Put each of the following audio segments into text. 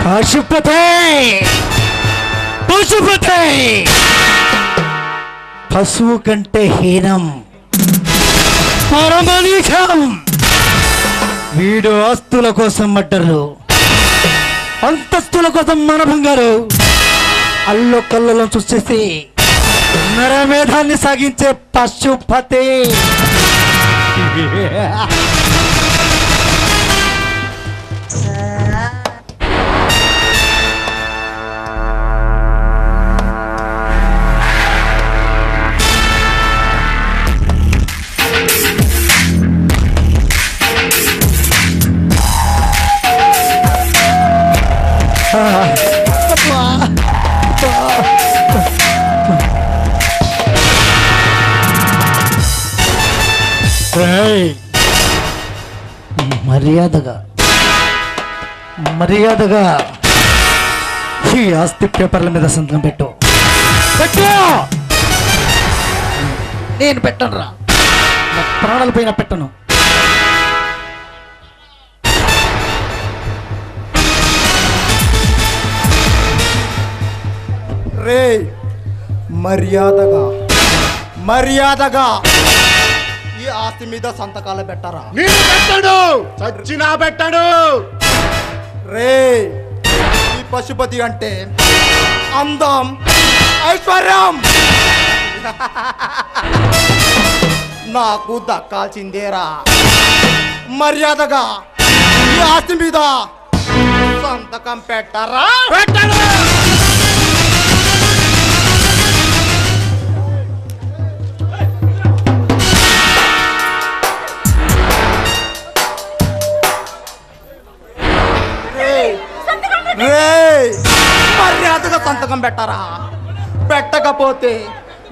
పశుపతి పశుపతి పశువు కంటే హీనం పరమనీచం. వీడు ఆస్తుల కోసం మడ్డరు, అంతస్తుల కోసం మన బంగారు అల్లు కళ్ళలో చూసేసి నరమేధాన్ని సాగించే పశుపతి. మర్యాదగా ఈ ఆస్తి పేపర్ల మీద సంతకం పెట్టు. నేను పెట్టను రా, నా ప్రాణాల పైన పెట్టను. రే మర్యాదగా ఈ ఆస్తి మీద సంతకాలు పెట్టరా. నేను పెట్టాడు, చచ్చినా పెట్టాడు. రే ఈ పశుపతి అంటే అందం, ఐశ్వర్యం నాకు దక్కాల్సిందేరా. మర్యాదగా ఈ ఆస్తి మీద సంతకం పెట్టరా. పెట్టాడు. మర్యాదగా సంతకం పెట్టరా. పెట్టకపోతే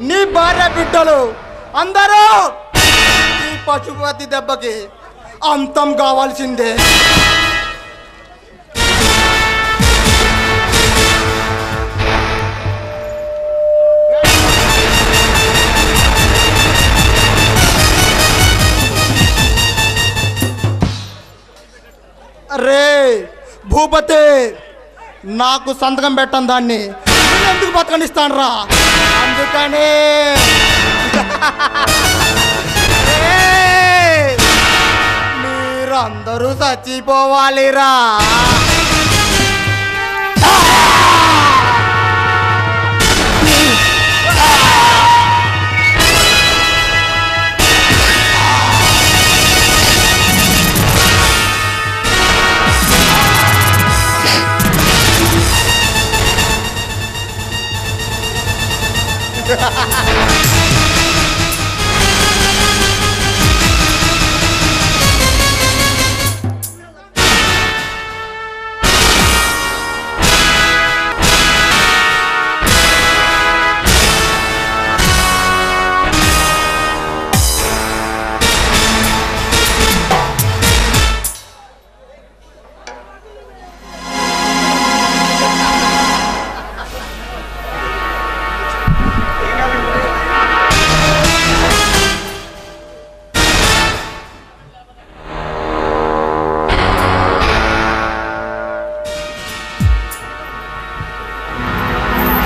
నీ భార్య బిడ్డలు అందరూ ఈ పశుపతి దెబ్బకి అంతం కావాల్సిందే. రే భూపతి, నాకు సంతకం పెట్టను దాన్ని ఎందుకు బతకనిస్తాను రా. అందుకనే మీరందరూ చచ్చిపోవాలిరా.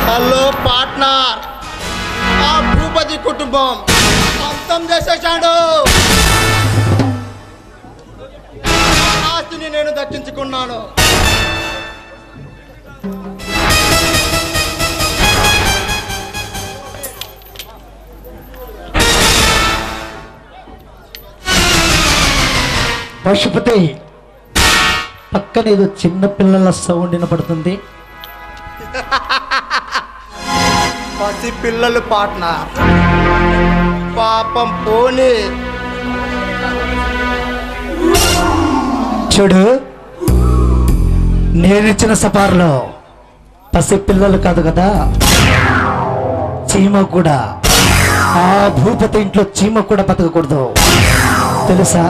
హలో పార్ట్నర్, ఆ భూపతి కుటుంబం అంతం చేసేసాడు. ఆస్తిని నేను దక్కించుకున్నాను. పశుపతి, పక్కన ఏదో చిన్న పిల్లల సౌండ్ వినపడుతుంది. పసి పిల్లలు పార్ట్నర్, పాపం పోనీ. చూడు, నేనిచ్చిన సపార్లో పసి పిల్లలు కాదు కదా, చీమ కూడా. ఆ భూపతి ఇంట్లో చీమ కూడా బతకకూడదు తెలుసా.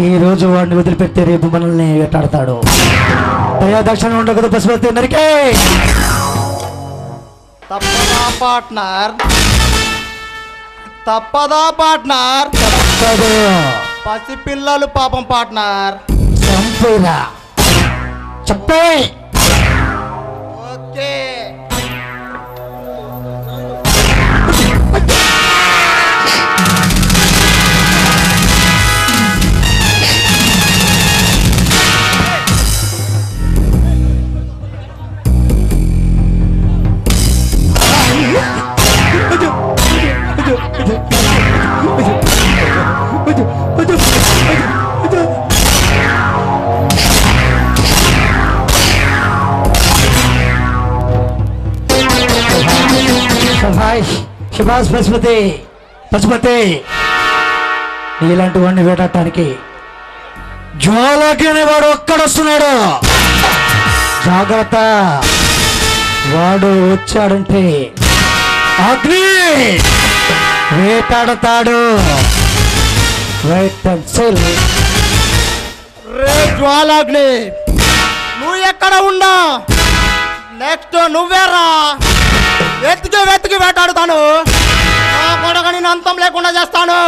ఈ రోజు వాడిని వదిలిపెడితే రేపు మనల్ని వెంటాడతాడు. దయాదక్షిణ ఉండకూడదు పశుపతి. నరికే తప్పదా పార్ట్నర్, తప్పదా పార్ట్నర్. కాదు. పసి పిల్లలు పాపం పార్ట్నర్. చంపేరా చెప్పే. ఓకే. శభాష్ పశుపతి. పశుపతి ఇలాంటి వాడిని వేటాడటానికి జ్వాలకి అనేవాడు ఒక్కడొస్తున్నాడు. జాగ్రత్త, వాడు వచ్చాడంటే అగ్ని వేటాడతాడు. Wait and see. రే జ్వాలాగ్ని, నువ్వు ఎక్కడ ఉన్నా నెక్స్ట్ నువ్వేరా. వెతికి వెతికి వేటాడుతాను. నా కొడుకుని అంతం లేకుండా చేస్తాను.